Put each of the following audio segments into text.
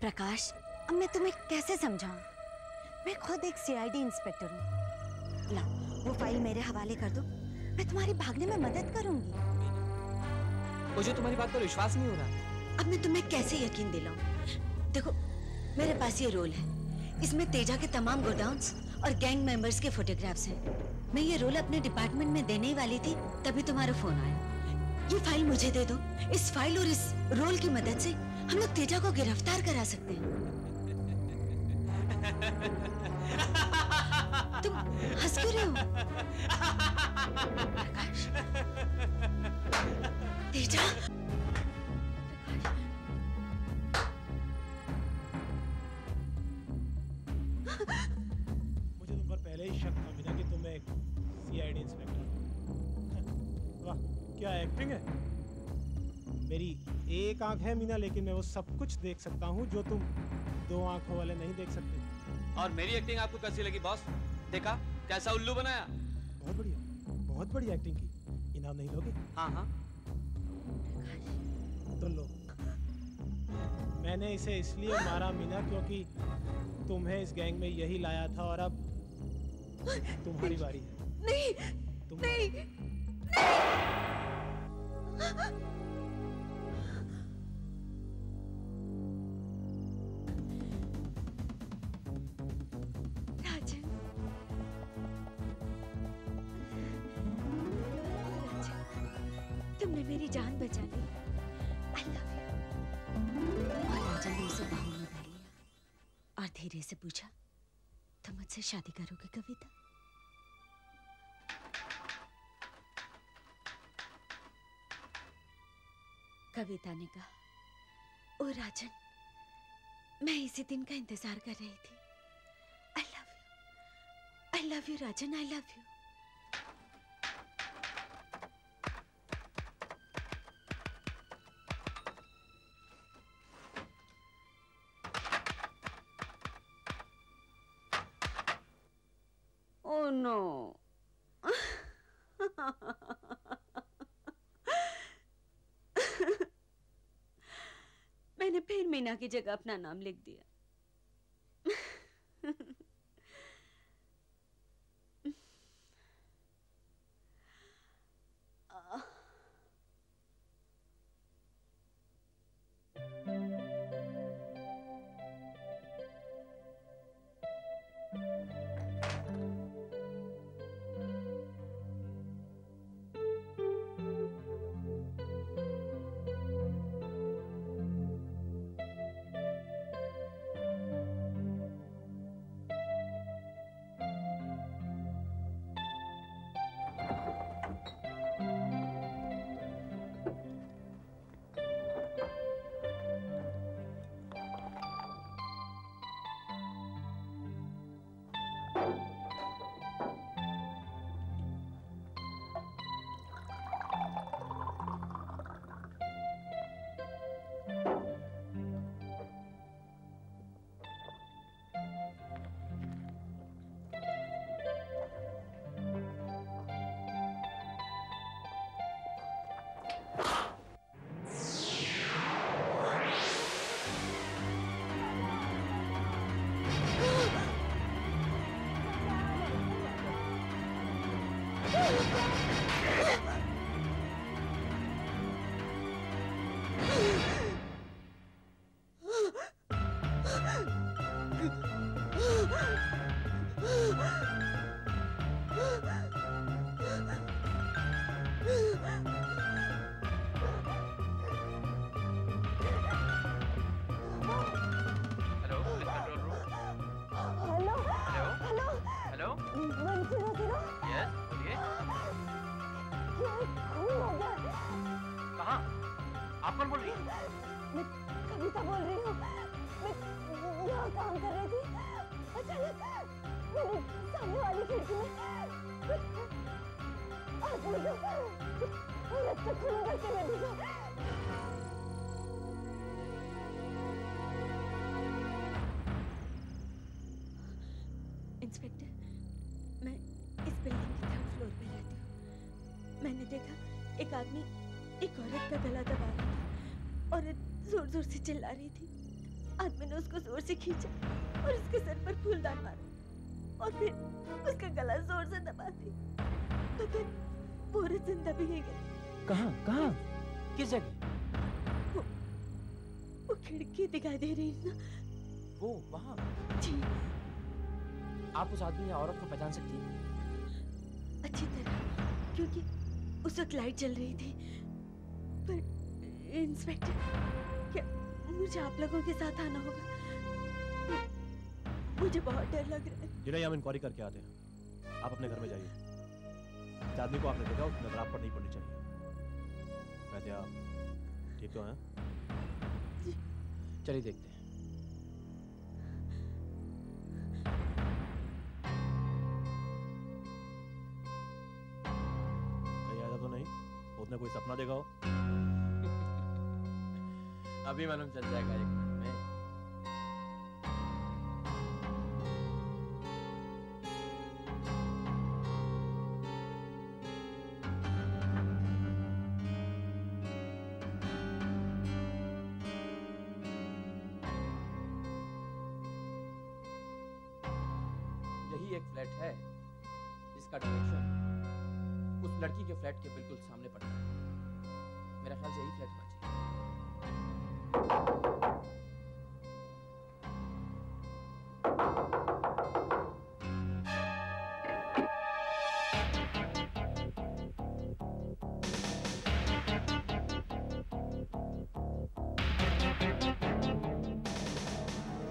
प्रकाश, अब मैं तुम्हें कैसे समझाऊं? मैं खुद एक सीआईडी इंस्पेक्टर हूँ। ला, वो फाइल मेरे हवाले कर दो, मैं तुम्हारी भागने में मदद करूंगी। मुझे तुम्हारी बात पर विश्वास नहीं हो रहा। अब मैं तुम्हें कैसे यकीन दिलाऊं? देखो, मेरे पास ये रोल है, इसमें तेजा के तमाम गोडाउन्स और गैंग मेंबर्स के फोटोग्राफ्स हैं। मैं ये रोल अपने डिपार्टमेंट में देने ही वाली थी, तभी तुम्हारा फोन आया। ये फाइल मुझे दे दो। इस फाइल और इस रोल की मदद से हम लोग तेजा को गिरफ्तार करा सकते हैं। तुम हंस क्यों रहे हो? प्रकाश, तेजा, मुझे तुम पर पहले ही शक था मीना कि तुम एक सीआईडी इंस्पेक्टर हो। वाह, क्या एक्टिंग है। मेरी एक आंख है मीना, लेकिन मैं वो सब कुछ देख सकता हूँ जो तुम दो आंखों वाले नहीं देख सकते। और मेरी एक्टिंग आपको कैसी लगी बॉस? देखा कैसा उल्लू बनाया? बहुत बढ़िया, बहुत बढ़िया एक्टिंग की। इनाम नहीं लोगे? हाँ हाँ। तो लो। मैंने इसे इसलिए मारा मीना क्योंकि तुम्हें इस गैंग में यही लाया था, और अब तुम्हारी बारी है। नहीं, नहीं, नहीं। राजन, तुमने मेरी जान बचा ली। I love you। और राजन ने उसे बाहों में भर लिया और धीरे से पूछा, तुम मुझसे शादी करोगे कविता? कविता ने कहा, ओ राजन, मैं इसी दिन का इंतजार कर रही थी। I love you Rajan, I love you। Oh no। मैंने फिर मीना की जगह अपना नाम लिख दिया। आप कौन बोल रही हैं? मैं कविता बोल रही हूँ। मैं यहाँ काम कर रही थी, अचानक मैंने सामने वाली खिड़की में आदमी को औरत का खून करते हुए देखा। इंस्पेक्टर, मैं इस बिल्डिंग के 3rd फ्लोर पे रहती हूँ। मैंने देखा एक आदमी एक औरत का गला दबा रहा था। औरत जोर जोर से चिल्ला रही थी। आदमी ने उसको जोर से खींचा और उसके सर पर फूलदान मारा और फिर उसका गला जोर से दबा दी, मगर वो औरत जिंदा भी नहीं गई। कहाँ कहाँ किस जगह? वो खिड़की दिखाई दे रही है ना, वो वहाँ। जी। आप उस आदमी या औरत को पहचान सकती हैं? अच्छी तरह, क्योंकि उस वक्त लाइट जल रही थी। पर इंस्पेक्टर, क्या मुझे आप लोगों के साथ आना होगा? मुझे बहुत डर लग रहा है। जिन्हें हम इंक्वायरी करके आते हैं, आप अपने घर में जाइए। इस आदमी को आपने देखा, उसकी नजर आप पर नहीं पड़नी चाहिए। वैसे आप ठीक तो हैं? चलिए देखते हैं। कहीं ऐसा तो नहीं उसने कोई सपना देखा हो? अभी मालूम चल जाएगा 1 मिनट में। यही एक फ्लैट है जिसका डायरेक्शन उस लड़की के फ्लैट के बिल्कुल सामने पड़ता है। मेरा ख्याल से यही फ्लैट होना चाहिए।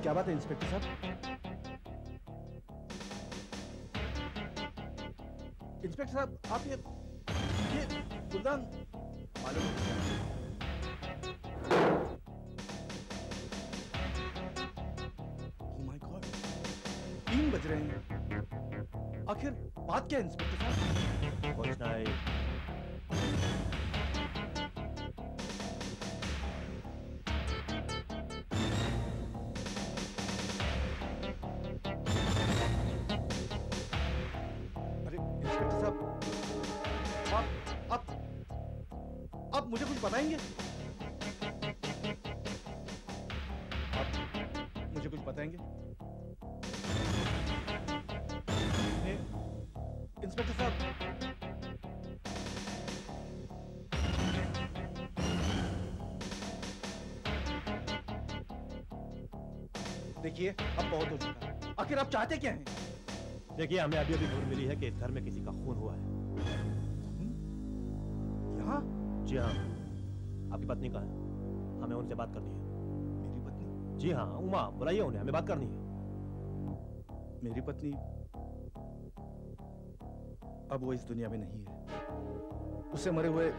क्या बात है इंस्पेक्टर साहब? इंस्पेक्टर साहब, आप ये फूलदान मालूम ओह माय गॉड, 3 बज रहे हैं। आखिर बात क्या है इंस्पेक्टर साहब? कुछ नहीं। आप मुझे कुछ बताएंगे? आप मुझे कुछ बताएंगे? इंस्पेक्टर साहब, देखिए अब बहुत हो चुका है। आखिर आप चाहते क्या हैं? देखिए, हमें अभी अभी खबर मिली है कि इस घर में किसी का खून हुआ है। यहाँ? जी हाँ, आपकी पत्नी कहाँ है? हमें उनसे बात करनी है। मेरी पत्नी? जी हाँ, उमा, बुलाइए उन्हें, हमें बात करनी है। मेरी पत्नी अब वो इस दुनिया में नहीं है। उसे मरे हुए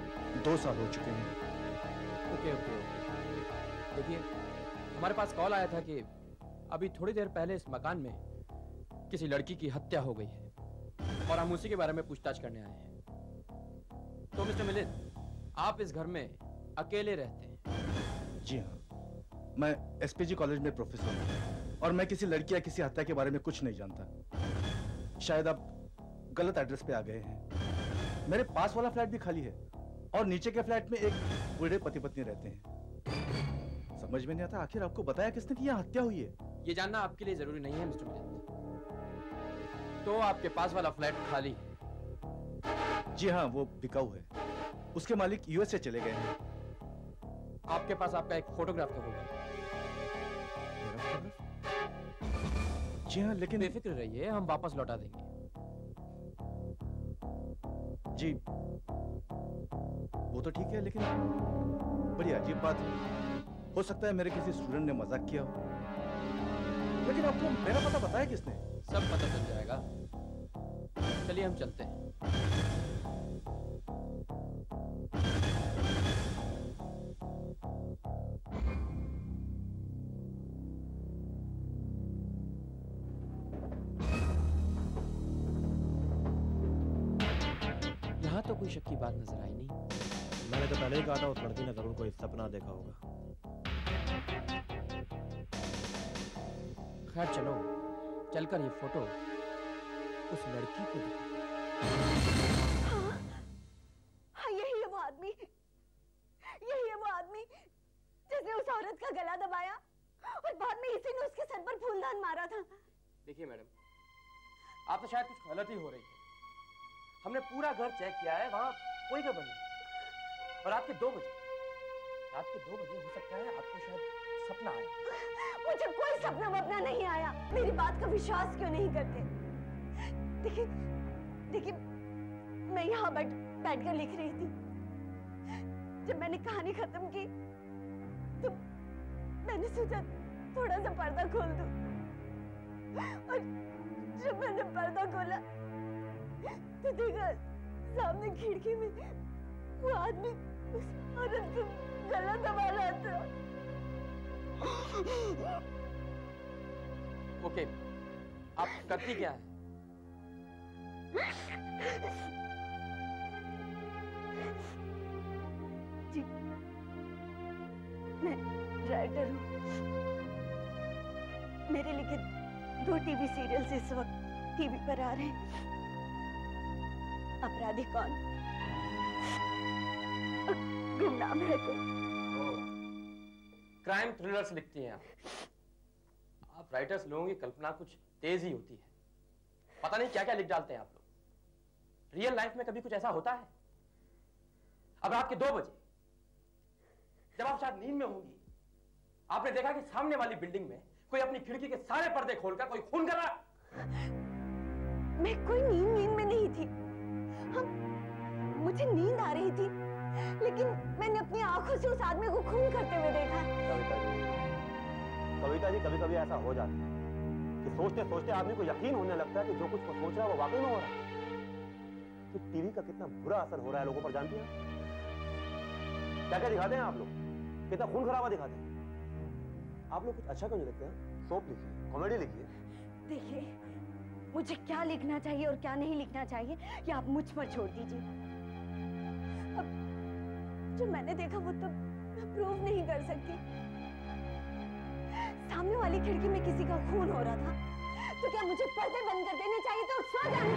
2 साल हो चुके हैं। ओके ओके ओके, देखिए हमारे पास कॉल आया था कि अभी थोड़ी देर पहले इस मकान में किसी लड़की की हत्या हो गई है और हम उसी के बारे में पूछताछ करने आए हैं। तो मिस्टर मिलिंद, आप इस घर में अकेले रहते हैं? जी हाँ, मैं एसपीजी कॉलेज में प्रोफेसर हूँ और मैं किसी लड़की या किसी हत्या के बारे में कुछ नहीं जानता। शायद आप गलत एड्रेस पे आ गए हैं। मेरे पास वाला फ्लैट भी खाली है और नीचे के फ्लैट में एक बूढ़े पति पत्नी रहते हैं। समझ में नहीं आता आखिर आपको बताया किसने कि यहाँ हत्या हुई है? ये जानना आपके लिए जरूरी नहीं है मिस्टर मिलिंद। तो आपके पास वाला फ्लैट खाली है? जी हाँ, वो बिकाऊ है। उसके मालिक यूएस से चले गए हैं। आपके पास आपका एक फोटोग्राफ तो होगा? मेरा फोटोग्राफ? जी हाँ, लेकिन बेफिक्र रहिए, हम वापस लौटा देंगे। जी वो तो ठीक है, लेकिन बड़ी अजीब बात है। हो सकता है मेरे किसी स्टूडेंट ने मजाक किया हो, लेकिन आपको मेरा पता बताया किसने? सब पता चल जाएगा। चलिए हम चलते हैं। यहाँ तो कोई शक की बात नजर आई नहीं। मैंने तो पहले ही कहा था उस लड़की ने जरूर कोई सपना देखा होगा। खैर चलो, चलकर ये फोटो उस लड़की को दिखा। हाँ, यही है वो आदमी जिसने उस औरत का गला दबाया और बाद में इसी ने उसके सर पर फूलदान मारा था। देखिए मैडम, आप तो शायद कुछ गलती हो रही है। हमने पूरा घर चेक किया है, वहां कोई गड़बड़ नहीं। और रात के 2 बजे हो सकता है आपको शायद सपना आया। मुझे कोई सपना वपना नहीं आया। मेरी बात का विश्वास क्यों नहीं करते? देखिए देखिए, मैं यहाँ बैठकर लिख रही थी। जब मैंने कहानी खत्म की तो मैंने सोचा थोड़ा सा पर्दा खोल दूं। और जब मैंने पर्दा खोला तो देखा सामने खिड़की में वो आदमी उस औरत को गला दबा रहा था। ओके, आप करती क्या है? जी, मैं राइटर हूँ। मेरे लिखे 2 टीवी सीरियल्स इस वक्त टीवी पर आ रहे हैं। अपराधी कौन, गुमनाम है कोई। क्राइम थ्रिलर्स लिखती हैं आप राइटर्स लोगों की कल्पना कुछ तेज ही होती है। पता नहीं क्या क्या लिख डालते हैं आप लोग। रियल लाइफ में कभी कुछ ऐसा होता है? अब रात के 2 बजे जब आप शायद नींद में होंगी, आपने देखा कि सामने वाली बिल्डिंग में कोई अपनी खिड़की के सारे पर्दे खोलकर कोई खून कर रहा। मैं कोई नींद में नहीं थी। मुझे नींद आ रही थी, लेकिन मैंने अपनी आंखों से उस आदमी को खून करते हुए देखा। कविता जी, कभी कभी ऐसा हो जाता है कि सोचते सोचते आदमी को यकीन होने लगता है कि जो कुछ वो सोच रहा है वो वाकई में हो रहा है। कि टीवी का कितना बुरा असर हो रहा है लोगों पर, जानती हैं? क्या क्या दिखाते हैं आप लोग, कितना खून खराबा दिखाते हैं। आप लोग कुछ अच्छा क्यों नहीं लिखते हैं? सोप लिखिए, कॉमेडी लिखिए। देखिए, मुझे क्या लिखना चाहिए और क्या नहीं लिखना चाहिए ये आप मुझ पर छोड़ दीजिए। अब जो मैंने देखा वो तो मैं प्रूव नहीं कर सकती। सामने वाली खिड़की में किसी का खून हो रहा था, तो क्या मुझे पर्दे बंद कर देने चाहिए तो सो जाने?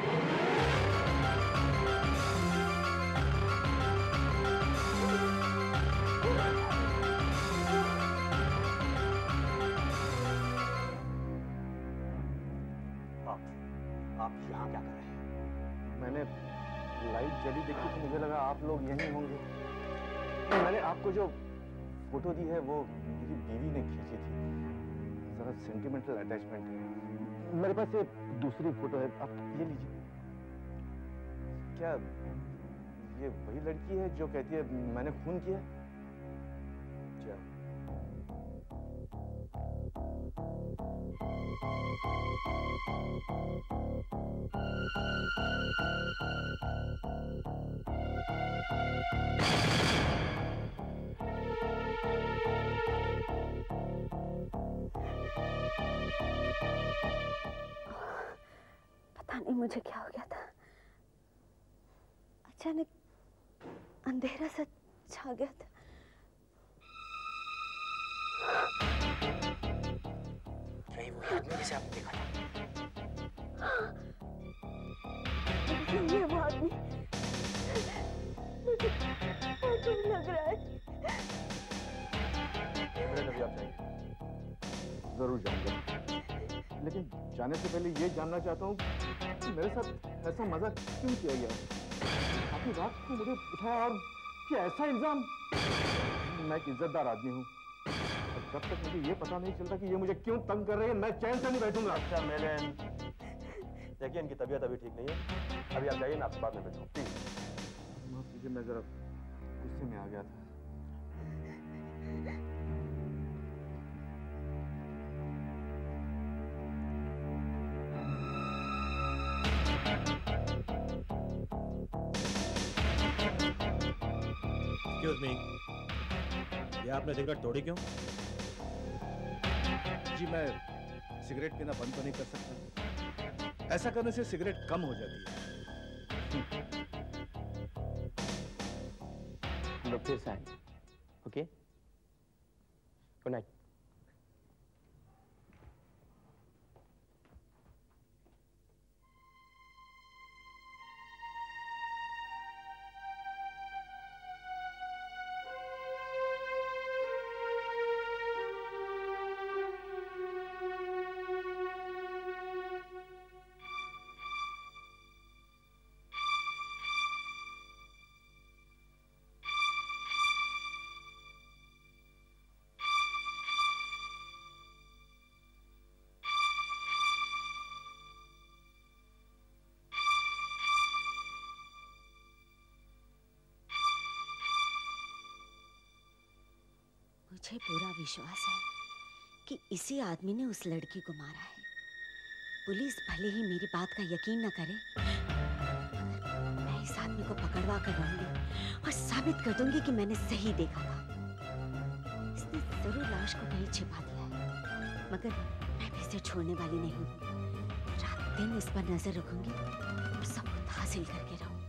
आप यहाँ क्या कर रहे हैं? मैंने लाइट जली देखी तो मुझे लगा आप लोग यहीं होंगे। मैंने आपको जो फोटो दी है वो मेरी बीवी ने खींची थी। जरा सेंटिमेंटल अटैचमेंट है। मेरे पास ये दूसरी फोटो है, आप ये लीजिए। क्या ये वही लड़की है जो कहती है मैंने खून किया? क्या पता नहीं मुझे क्या हो गया था। अचानक अंधेरा सा छा गया था। वही आदमी जिसे आपने देखा था। ये वो आदमी मुझे अजीब लग रहा है। कभी आप जाएंगे? जरूर जाऊंगा, लेकिन जाने से पहले ये जानना चाहता हूँ कि मेरे साथ ऐसा मजाक क्यों किया गया? आपने रात को मुझे उठाया और क्या ऐसा इल्जाम? मैं एक इज्जतदार आदमी हूँ और जब तक मुझे ये पता नहीं चलता कि ये मुझे क्यों तंग कर रहे हैं, मैं चैन से नहीं बैठूंगा। अच्छा मिलन, देखिए इनकी तबीयत अभी ठीक नहीं है। अभी आप जाइए, मैं आपसे बाद में बैठूँ। प्लीज माफ कीजिए, मैं जरा गुस्से में आ गया था। एक्सक्यूज मी, ये आपने सिगरेट तोड़ी क्यों? जी मैं सिगरेट पीना बंद तो नहीं कर सकता। ऐसा करने से सिगरेट कम हो जाती है। हम लोग फिर से आएंगे। Okay, good night. मुझे पूरा विश्वास है कि इसी आदमी ने उस लड़की को मारा है। पुलिस भले ही मेरी बात का यकीन न करे, मगर मैं इस आदमी को पकड़वा कर रहूंगी और साबित कर दूंगी कि मैंने सही देखा था। इसने जरूर लाश को कहीं छिपा दिया है, मगर मैं भी इसे छोड़ने वाली नहीं हूँ। रात दिन इस पर नजर रखूंगी और सबूत हासिल करके रहूंगी।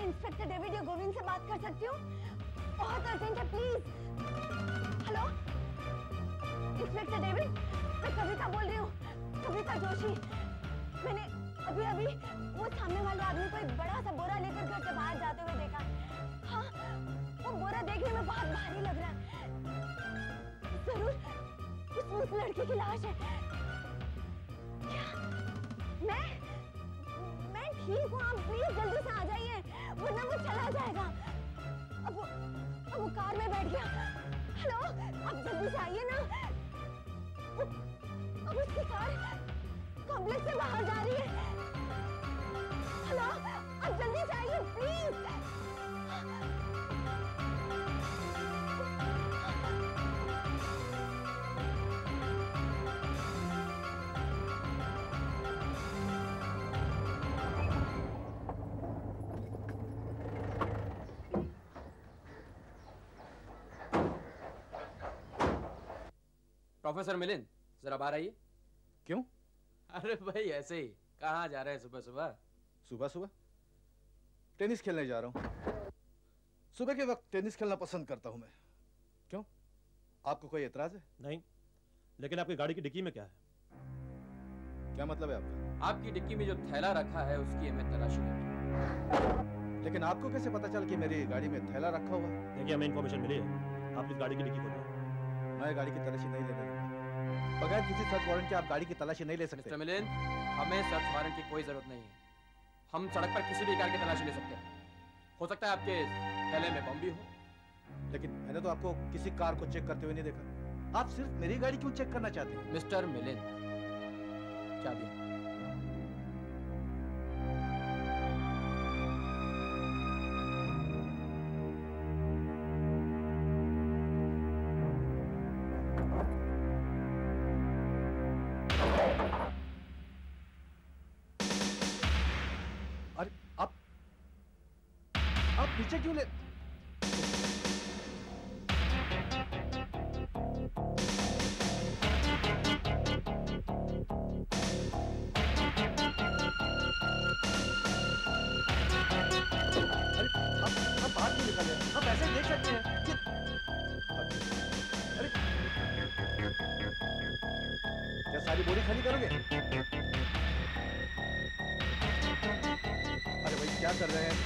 इंस्पेक्टर डेविड या गोविंद से बात कर सकती हूँ? बहुत अर्जेंट है, प्लीज। हेलो इंस्पेक्टर डेविड, मैं कविता बोल रही हूँ, कविता जोशी। मैंने अभी अभी वो सामने वाले आदमी को एक बड़ा सा बोरा लेकर घर से बाहर जाते हुए देखा। हाँ, वो बोरा देखने में बहुत भारी लग रहा है। जरूर उसमें उस लड़की की लाश है। क्या? मैं ठीक हूँ, आप प्लीज जल्दी से आ जाइए, वरना वो चला जाएगा। अब वो कार में बैठ गया। हेलो, आप जल्दी से आइए ना। अब उसकी कार कॉम्प्लेक्स से बाहर जा रही है। हेलो, आप जल्दी से आइए प्लीज। प्रोफेसर मिलिंद, जरा बाहर आइए। क्यों? अरे भाई ऐसे ही। कहाँ जा रहे हैं सुबह सुबह? सुबह सुबह टेनिस खेलने जा रहा हूँ। सुबह के वक्त टेनिस खेलना पसंद करता हूँ मैं। क्यों, आपको कोई एतराज है? नहीं, लेकिन आपकी गाड़ी की डिक्की में क्या है? क्या मतलब है आपका? आपकी डिक्की में जो थैला रखा है उसकी हमें तलाशी लेनी। लेकिन आपको कैसे पता चल कि मेरी गाड़ी में थैला रखा हुआ? देखिए, हमें इन्फॉर्मेशन मिली है, आप इस गाड़ी की डिक्की खोलिए। मैं गाड़ी की तलाशी नहीं ले रहा। बगैर किसी सर्च वारंट के आप गाड़ी की तलाशी नहीं ले सकते। मिस्टर मिलिंद, हमें सर्च वारंट की कोई जरूरत नहीं है। हम सड़क पर किसी भी कार की तलाशी ले सकते हैं। हो सकता है आपके थैले में बम भी हो। लेकिन मैंने तो आपको किसी कार को चेक करते हुए नहीं देखा। आप सिर्फ मेरी गाड़ी क्यों चेक करना चाहते हैं? मिस्टर मिलिंद, चाबी। पीछे क्यों ले? अरे आप बाहर क्यों निकल रहे हैं? हम ऐसे देख सकते हैं। अरे क्या सारी बोरी खाली करोगे? अरे भाई क्या कर रहे हैं?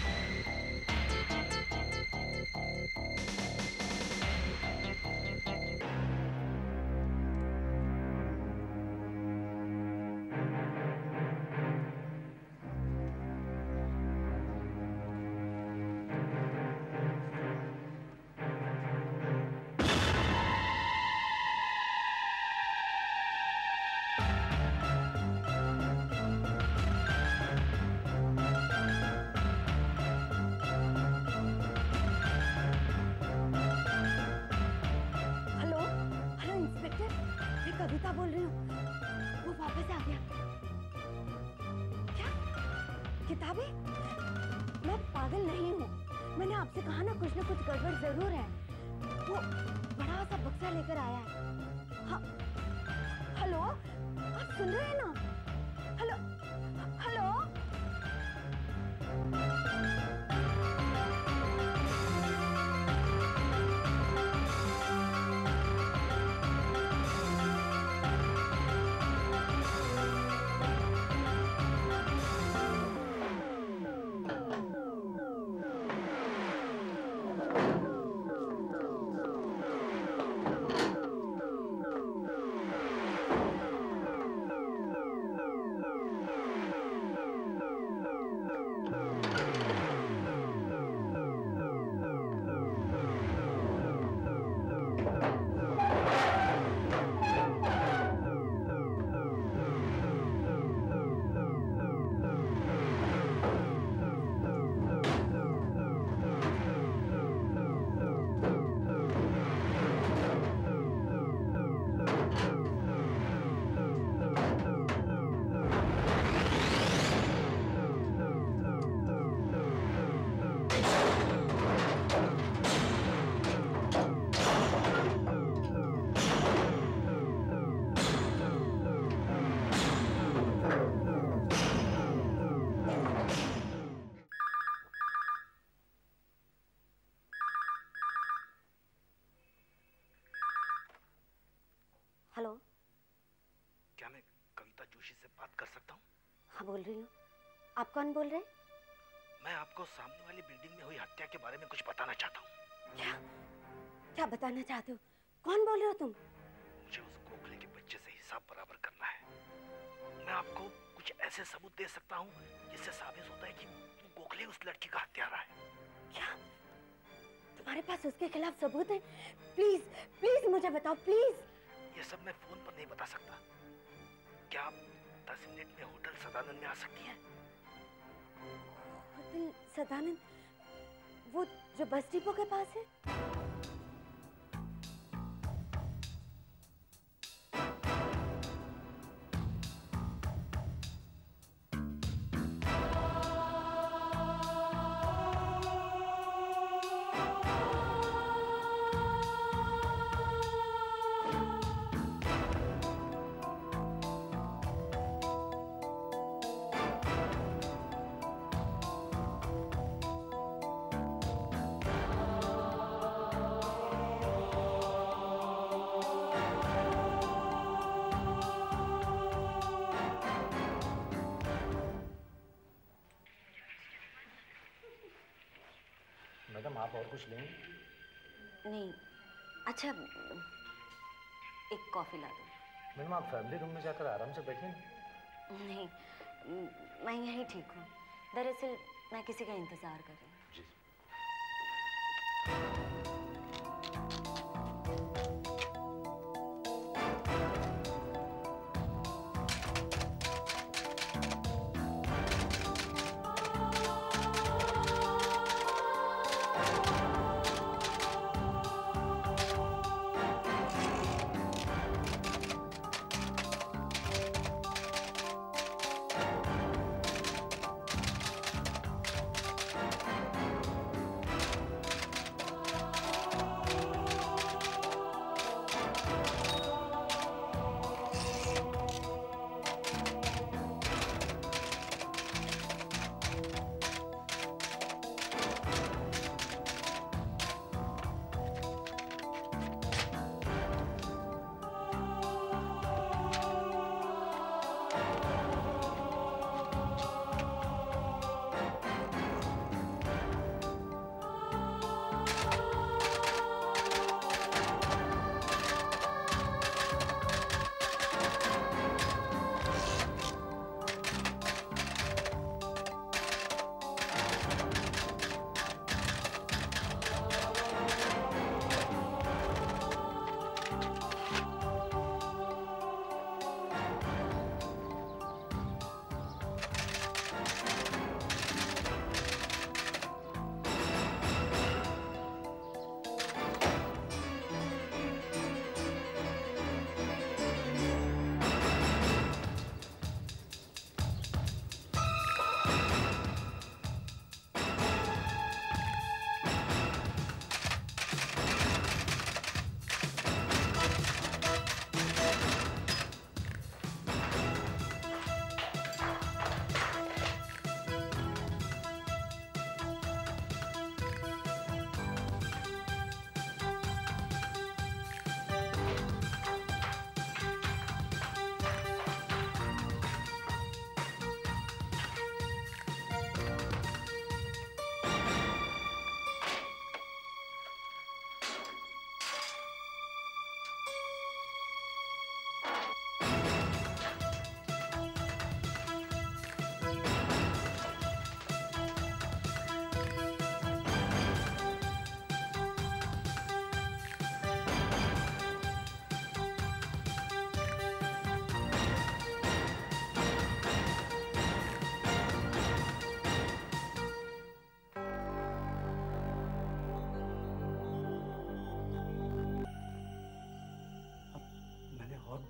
कविता बोल रही हूँ, वो वापस आ गया। क्या? किताबें? मैं पागल नहीं हूँ। मैंने आपसे कहा ना कुछ गड़बड़ जरूर है। वो बड़ा सा बक्सा लेकर आया है। हाँ, हेलो, आप सुन रहे हैं ना? Hello, hello. हेलो, क्या मैं कविता जोशी से बात कर सकता हूँ? हाँ बोल रही हूँ। आप कौन बोल रहे हैं? मैं आपको सामने वाली बिल्डिंग में हुई हत्या के बारे में कुछ बताना चाहता हूँ। क्या? क्या बताना चाहते हो? कौन बोल रहे हो तुम? मुझे उस गोखले के बच्चे से हिसाब बराबर करना है। मैं आपको कुछ ऐसे सबूत दे सकता हूँ जिससे साबित होता है कि गोखले उस लड़की का हत्यारा है। क्या? तुम्हारे पास उसके खिलाफ सबूत है? प्लीज प्लीज मुझे बताओ, प्लीज। ये सब मैं फोन पर नहीं बता सकता। क्या आप 10 मिनट में होटल सदानंद में आ सकती हैं? होटल सदानंद, वो जो बस डिपो के पास है? मैडम आप और कुछ लेंगे? नहीं, अच्छा एक कॉफी ला दो। मैडम आप फैमिली रूम में जाकर आराम से बैठिए। नहीं, मैं यहीं ठीक हूँ। दरअसल मैं किसी का इंतजार कर रही हूँ।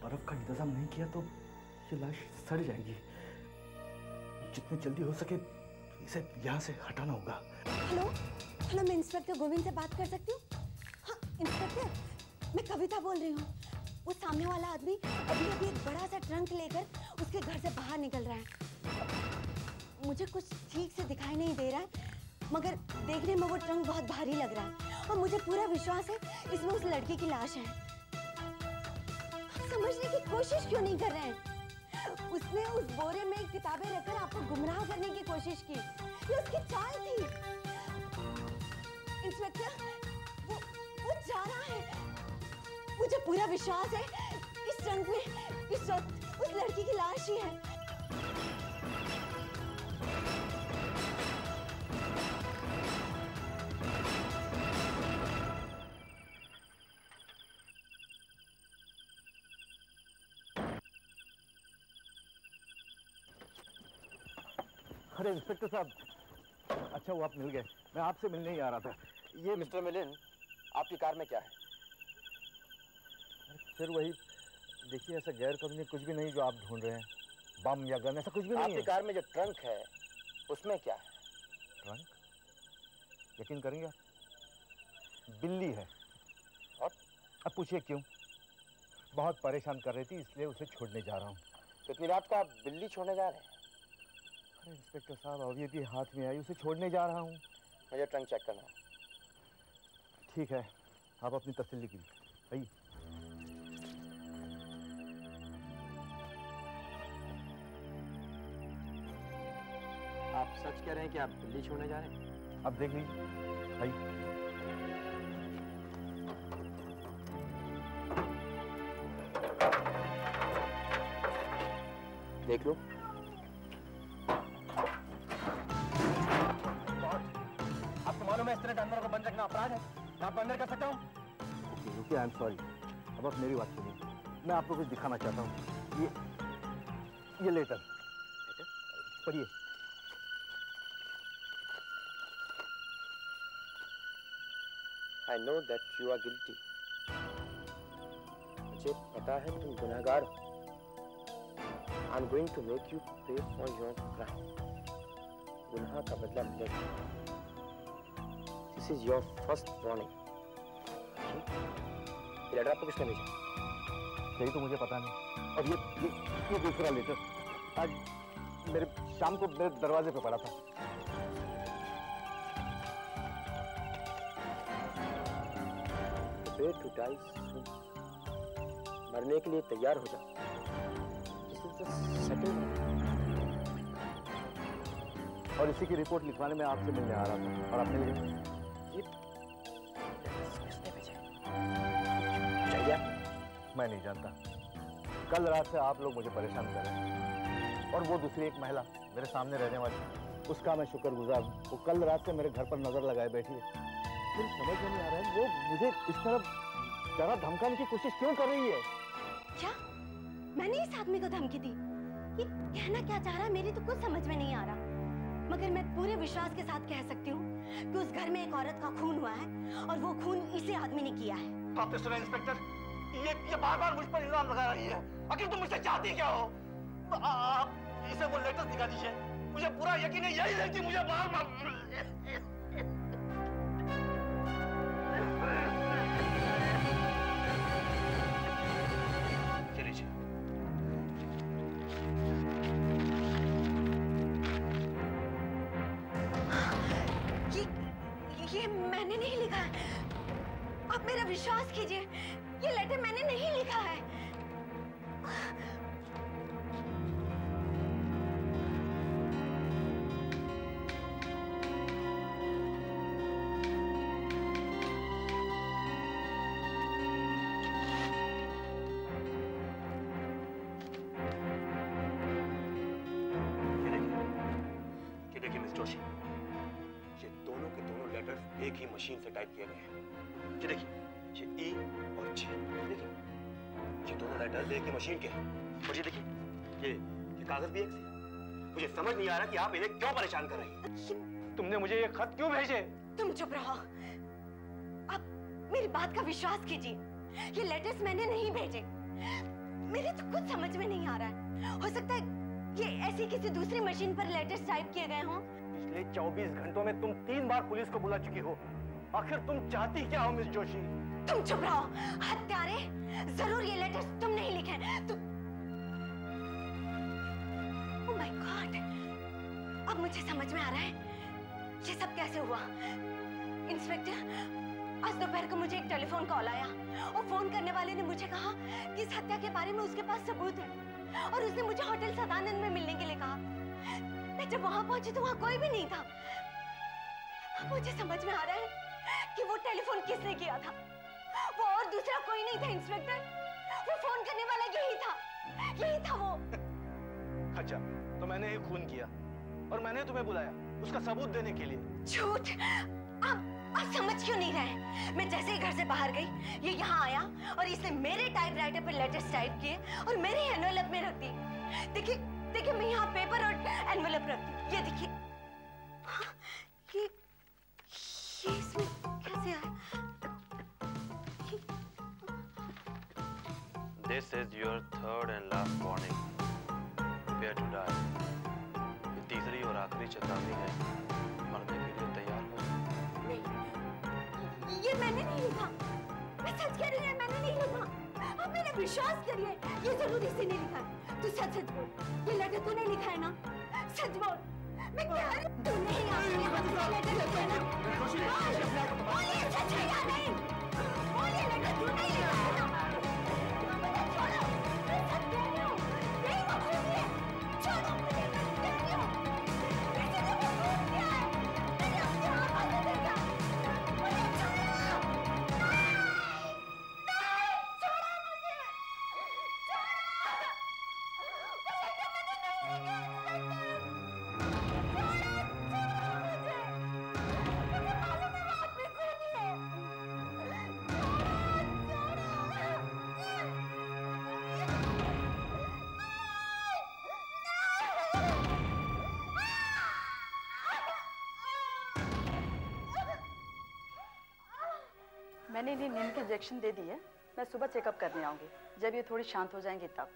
बर्फ का इंतजाम नहीं किया तो ये लाश सड़ जाएगी। जितनी जल्दी हो सके इसे यहाँ से हटाना होगा। हेलो हेलो, मैं इंस्पेक्टर गोविंद से बात कर सकती हूँ? हाँ इंस्पेक्टर, मैं कविता बोल रही हूँ। वो सामने वाला आदमी अभी अभी एक बड़ा सा ट्रंक लेकर उसके घर से बाहर निकल रहा है। मुझे कुछ ठीक से दिखाई नहीं दे रहा है, मगर देखने में वो ट्रंक बहुत भारी लग रहा है और मुझे पूरा विश्वास है इसमें उस लड़की की लाश है। समझने की कोशिश क्यों नहीं कर रहे हैं? उसने उस बोरे में किताबें रखकर आपको गुमराह करने की कोशिश की। ये उसकी चाल थी। इंस्पेक्टर, वो जा रहा है। मुझे पूरा विश्वास है इस ट्रंक में इस वक्त उस लड़की की लाश ही है। अरे इंस्पेक्टर साहब, अच्छा वो आप मिल गए। मैं आपसे मिलने ही आ रहा था। ये मिस्टर मिलिन, आपकी कार में क्या है? फिर वही देखिए, ऐसा गैर कानूनी कुछ भी नहीं जो आप ढूंढ रहे हैं। बम या गन ऐसा कुछ भी नहीं है। आपकी कार में जो ट्रंक है उसमें क्या है? ट्रंक? यकीन करेंगे आप, बिल्ली है। और अब पूछिए क्यों? बहुत परेशान कर रही थी इसलिए उसे छोड़ने जा रहा हूँ। तो इतनी रात को आप बिल्ली छोड़ने जा रहे हैं? अरे इंस्पेक्टर साहब, अभी अभी हाथ में आई, उसे छोड़ने जा रहा हूँ। मुझे ट्रंक चेक करना है। ठीक है, आप अपनी तसल्ली कीजिए। आइए। आप सच कह रहे हैं कि आप बिल्ली छोड़ने जा रहे हैं? अब देख लीजिए। आइए। देख लो। आपको मालूम है इस तरह जानवरों को बंद रखना अपराध है? मैं आपको अंदर कर सकता हूँ? रुकिए, आई एम सॉरी। अब आप मेरी बात सुनिए। मैं आपको कुछ दिखाना चाहता हूँ। ये लेटर पढ़िए। I know that you are guilty. मुझे पता है तुम गुनहगार हो। I'm going to make you pay for your crime. गुनाह का बदला मिलेगा। This is your first warning. ये लेटर आपको किसने भेजा? यही तो मुझे पता नहीं। और ये दूसरा लेटर आज मेरे शाम को मेरे दरवाजे पे पड़ा था। Prepare to die soon. मरने के लिए तैयार हो जा। This is the second one. और इसी की रिपोर्ट लिखवाने में आपसे मिलने आ रहा था और आप मिल गए। ये किसने भेजा? चाहिए? मैं नहीं जानता। कल रात से आप लोग मुझे परेशान कर रहे हैं और वो दूसरी एक महिला मेरे सामने रहने वाली, उसका मैं शुक्रगुजार हूँ। वो कल रात से मेरे घर पर नजर लगाए बैठी है। मुझे समझ में नहीं आ रहा है वो मुझे इस तरह जरा धमकाने की कोशिश क्यों कर रही है? क्या मैंने इस आदमी को धमकी दी? ये कहना क्या चाह रहा है मेरी तो कुछ समझ में नहीं आ रहा, मगर मैं पूरे विश्वास के साथ कह सकती हूँ कि उस घर में एक औरत का खून हुआ है और वो खून इसी आदमी ने किया है। तो आपने सुना इंस्पेक्टर, ये बार-बार मुझ पर इल्जाम लगा रही है। आखिर तुम मुझसे चाहती क्या हो? आप इसे वो लेटर दिखा दीजिए। मुझे पूरा यकीन है यही लड़की मुझे बार-बार ये मैंने नहीं लिखा है। आप मेरा विश्वास कीजिए, ये लेटर मैंने नहीं लिखा है। लेटर्स एक ही मशीन से टाइप किए गए हैं। ये देखिए, ये ई और जे, देखिए ये दोनों लेटर्स एक ही मशीन के हैं। और ये देखिए, ये कागज भी एक से। मुझे समझ नहीं आ रहा कि आप इन्हें क्यों परेशान कर रही हैं। तुमने मुझे ये खत क्यों भेजे? तुम चुप रहो। आप मेरी बात का विश्वास कीजिए। ये लेटर्स मैंने नहीं भेजे। मेरे तो कुछ समझ में नहीं आ रहा है। हो सकता है ये ऐसी किसी दूसरी मशीन पर लेटर्स टाइप किए गए हों। पिछले 24 घंटों में तुम 3 बार पुलिस को बुला चुकी हो। आखिर तुम चाहती क्या हो मिस जोशी? तुम चुप रहो हत्यारे। जरूर ये लेटर्स तुमने ही लिखे हैं। तुम ओह माय गॉड, अब मुझे समझ में आ रहा है ये सब कैसे हुआ। इंस्पेक्टर, आज दोपहर को मुझे एक टेलीफोन कॉल आया और फोन करने वाले ने मुझे कहा कि इस हत्या के बारे में उसके पास सबूत है और उसने मुझे होटल सदानंद में मिलने के लिए कहा। मैं जब वहां पहुंची तो वहां कोई भी नहीं था। मुझे समझ में आ रहा है कि वो टेलीफोन किसने किया था। वो और दूसरा कोई नहीं था इंस्पेक्टर, वो फोन करने वाला यही था वो। अच्छा, तो मैंने ही खून किया और मैंने तुम्हें बुलाया उसका सबूत देने के लिए। झूठ। आप समझ क्यों नहीं रहे? मैं जैसे ही घर से बाहर गई, ये यहाँ आया और इसने मेरे टाइपराइटर पर लेटर्स टाइप किए और मेरे एनवेलप में रख दी। देखिए मैं यहाँ पेपर और एनवेलप रखती हूँ। ये देखिए, ये इसमें कैसे आया? This is your third and last warning. Prepare to die. ये तीसरी और आखिरी चेतावनी है। मरने के लिए तैयार हो। नहीं, ये मैंने नहीं लिखा। मैं सच कह रही हूँ, मैंने नहीं लिखा। आप मेरा विश्वास करिए, ये जरूर इसी ने लिखा है। तू सच बोल, ये लेटर तूने लिखा है ना? सच बोल। मैं कह रही हूँ, तूने ही लेटर लिखा है ना? बोल, ये सच है या नहीं? बोल, ये लेटर तूने ही लिखा है ना? मुझे छोड़ो, मैं सच कह रही हूँ। यही वो खून है। छोड़ो मुझे, मैं कह रही हूँ। किसी ने वो खून किया है। मैंने अपनी आंखों से देखा। मुझे छोड़ो। नहीं, छोड़ो मुझे। मैंने इन्हें नींद के इंजेक्शन दे दी है। मैं सुबह चेकअप करने आऊंगी, जब ये थोड़ी शांत हो जाएंगी तब।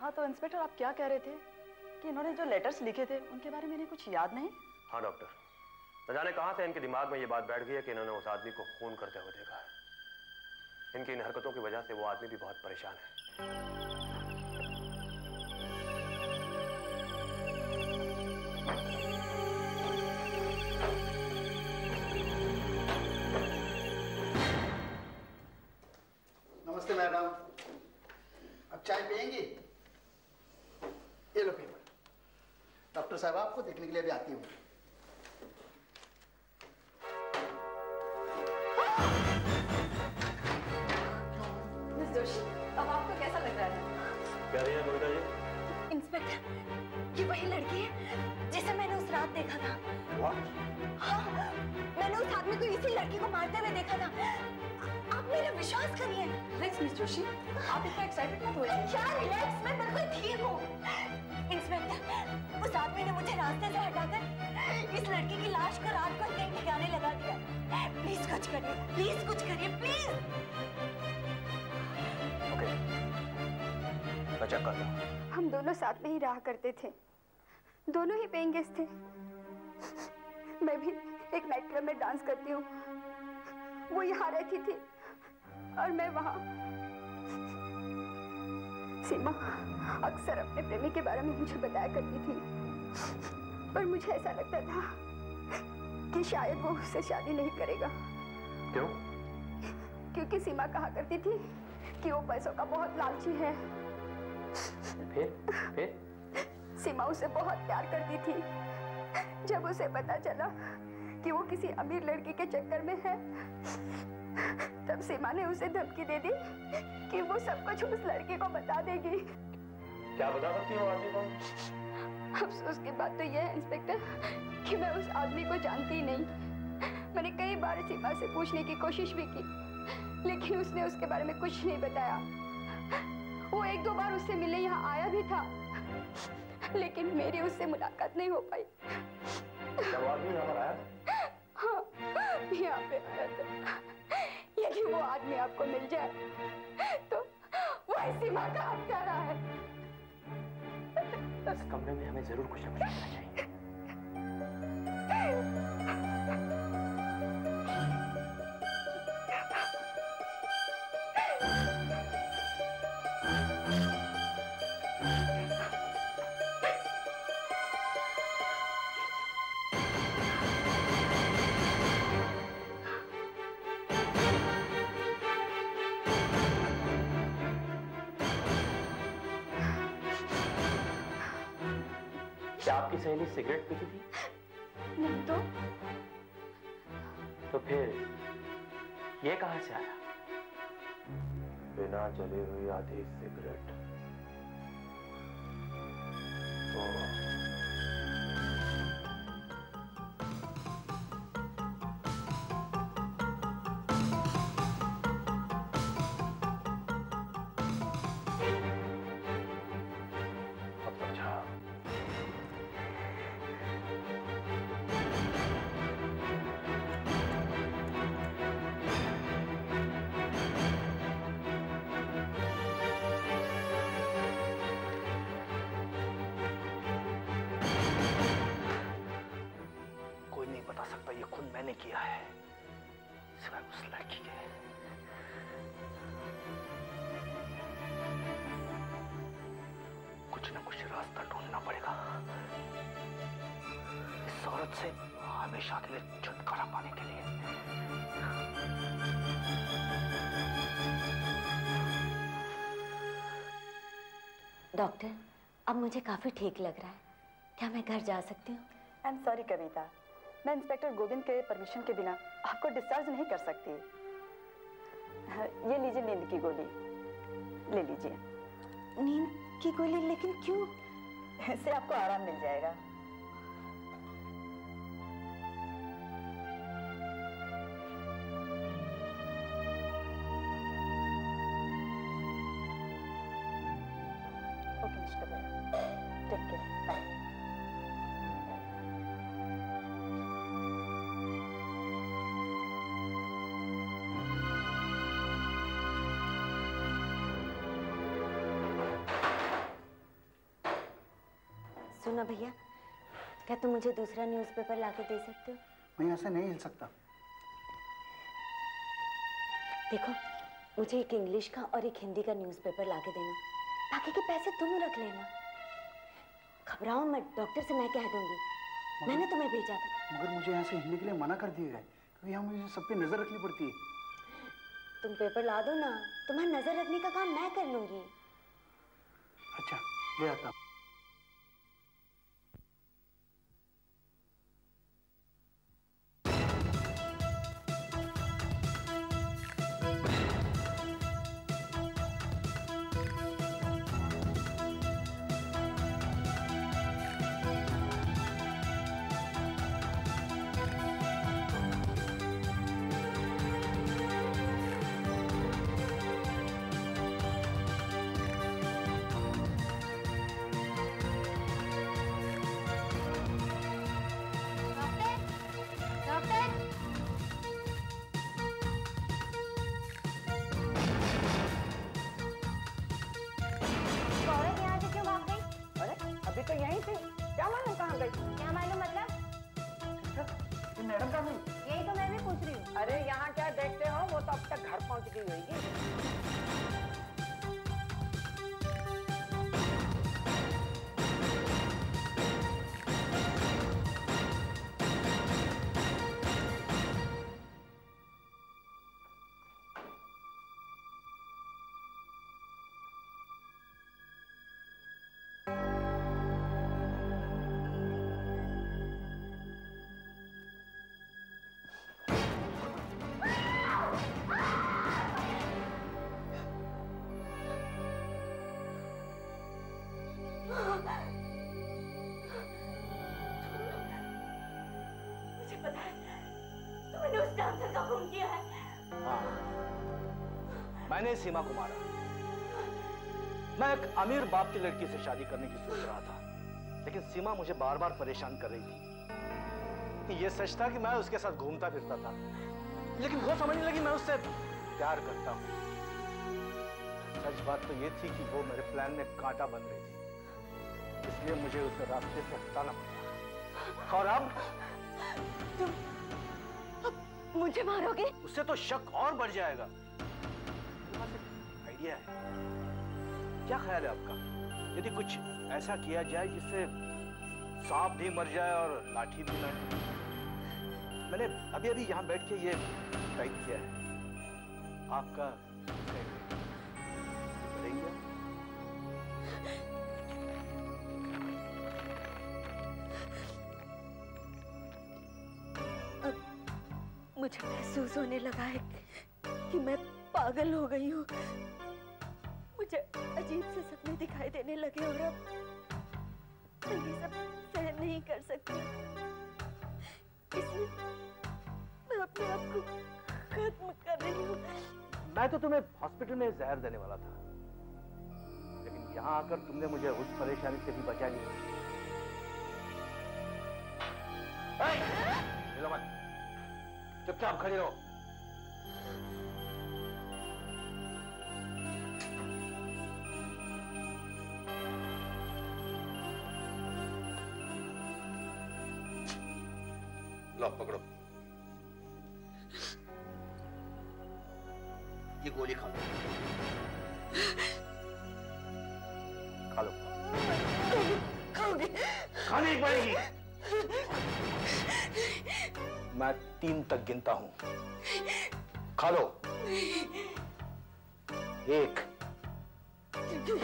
हाँ तो इंस्पेक्टर, आप क्या कह रहे थे कि इन्होंने जो लेटर्स लिखे थे उनके बारे में इन्हें कुछ याद नहीं? हाँ डॉक्टर, न जाने कहां से इनके दिमाग में ये बात बैठ गई है कि इन्होंने उस आदमी को खून करते हुए देखा है। इनकी इन हरकतों की वजह से वो आदमी भी बहुत परेशान है। नमस्ते मैडम, अब चाय पियेंगी? ये लो पेपर। डॉक्टर साहब आपको देखने के लिए भी आती हूँ। मिस जोशी, अब आपको कैसा लग रहा है? क्या रही है मोनिका जी? इंस्पेक्टर, ये वही लड़की है जिसे मैंने उस रात देखा था। What? हाँ, मैंने उस आदमी को इसी लड़की को मारते हुए देखा था। आप मेरा विश्वास करिए। रिलैक्स मिस जोशी, आप इतना एक्साइटेड मत होइए। क्या रिलैक्स, मैं बिल्कुल ठीक हूँ। इंस्पेक्टर, उस आदमी ने मुझे रास्ते से हटाकर इस लड़की की लाश को रात को कहीं ठिकाने लगा दिया। प्लीज कुछ करिए, प्लीज कुछ करिए, प्लीज। ओके, मैं चेक करता हूँ। हम दोनों साथ में ही रहा करते थे, दोनों ही पेइंग गेस्ट थे। मैं भी एक नाइट क्लब में डांस करती हूँ, वो यहाँ रहती थी और मैं वहाँ। सीमा अक्सर अपने प्रेमी के बारे में मुझे बताया करती थी, पर मुझे ऐसा लगता था कि शायद वो उससे शादी नहीं करेगा। क्यों? क्योंकि सीमा कहा करती थी कि वो पैसों का बहुत लालची है। फिर? सीमा उसे बहुत प्यार करती थी। जब उसे पता चला कि वो किसी अमीर लड़की के चक्कर में है, तब सीमा ने उसे धमकी दे दी कि वो सब कुछ उस लड़की को बता देगी। क्या बता सकती हो आदमी को? अफसोस की बात तो यह है इंस्पेक्टर कि मैं उस आदमी को जानती ही नहीं। मैंने कई बार सीमा से पूछने की कोशिश भी की, लेकिन उसने उसके बारे में कुछ नहीं बताया। वो 1-2 बार उससे मिलने यहाँ आया भी था, लेकिन मेरी उससे मुलाकात नहीं हो पाई। जब आदमी यहाँ आया था? हाँ, यहाँ पे आया था। यदि वो आदमी आपको मिल जाए तो वो सीमा का हत्यारा है। इस कमरे में हमें जरूर कुछ न कुछ करना चाहिए। क्या आपकी सहेली सिगरेट पीती थी? नहीं तो फिर ये कहां से आया? बिना जले हुई आधी सिगरेट। मैंने किया है सिवाय उस लड़की के। कुछ न कुछ रास्ता ढूंढना पड़ेगा इस औरत से हमेशा के लिए छुटकारा पाने के लिए। डॉक्टर, अब मुझे काफी ठीक लग रहा है। क्या मैं घर जा सकती हूँ? आई एम सॉरी कविता, मैं इंस्पेक्टर गोविंद के परमिशन के बिना आपको डिस्चार्ज नहीं कर सकती। ये लीजिए नींद की गोली, ले लीजिए। नींद की गोली? लेकिन क्यों? इससे आपको आराम मिल जाएगा। ओके मिस्टर बेरा, टेक केयर, बाय। सुनो भैया, क्या तुम मुझे दूसरा न्यूज़पेपर लाके दे सकते हो? मैं ऐसे नहीं हिल सकता। देखो, मुझे एक इंग्लिश का और एक हिंदी का न्यूज़पेपर लाके देना, बाकी के पैसे तुम रख लेना। घबराओ मत, डॉक्टर से मैं कह दूंगी, मैंने तुम्हें भेजा था। मगर मुझे यहाँ से हिलने के लिए मना कर दिया गया, क्योंकि यहाँ मुझे सब पे नजर रखनी पड़ती है। तुम पेपर ला दो ना, तुम्हारा नजर रखने का काम मैं कर लूंगी। अच्छा, ले आता हूँ। मैंने सीमा को मारा। मैं एक अमीर बाप की लड़की से शादी करने की सोच रहा था, लेकिन सीमा मुझे बार बार परेशान कर रही थी। ये सच था कि मैं उसके साथ घूमता फिरता था, लेकिन वो समझने लगी मैं उससे प्यार करता हूँ। सच बात तो ये थी कि वो मेरे प्लान में कांटा बन रही थी, इसलिए मुझे उसे रास्ते से हटाना पड़ा। और अब तुम मुझे मारोगे? उससे तो शक और बढ़ जाएगा। मेरे पास एक आइडिया है। क्या ख्याल है आपका, यदि कुछ ऐसा किया जाए जिससे सांप भी मर जाए और लाठी भी ना? मैंने अभी अभी यहाँ बैठ के ये टाइप किया है। आपका मुझे महसूस होने लगा है कि मैं पागल हो गई हूँ। मुझे अजीब से सपने दिखाई देने लगे और अब मैं ये सब सहन नहीं कर सकती, इसलिए मैं अपने आप को खत्म कर रही हूँ। मैं तो तुम्हें हॉस्पिटल में जहर देने वाला था, लेकिन यहाँ आकर तुमने मुझे उस परेशानी से भी बचा लिया। हिलो मत, चुपचाप खड़ी रहो। लो पकड़ो, ये गोली खा लो। खा लो। खाने की पड़ेगी। मैं 3 तक गिनता हूं, खा लो। 1 2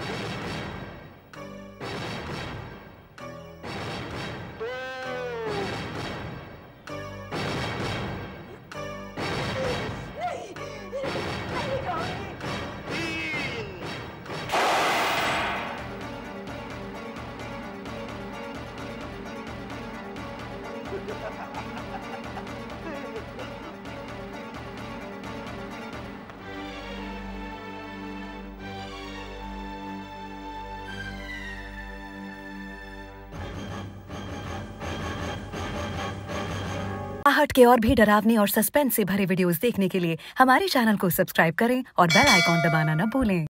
आहट के और भी डरावनी और सस्पेंस से भरे वीडियोस देखने के लिए हमारे चैनल को सब्सक्राइब करें और बेल आइकॉन दबाना न भूलें।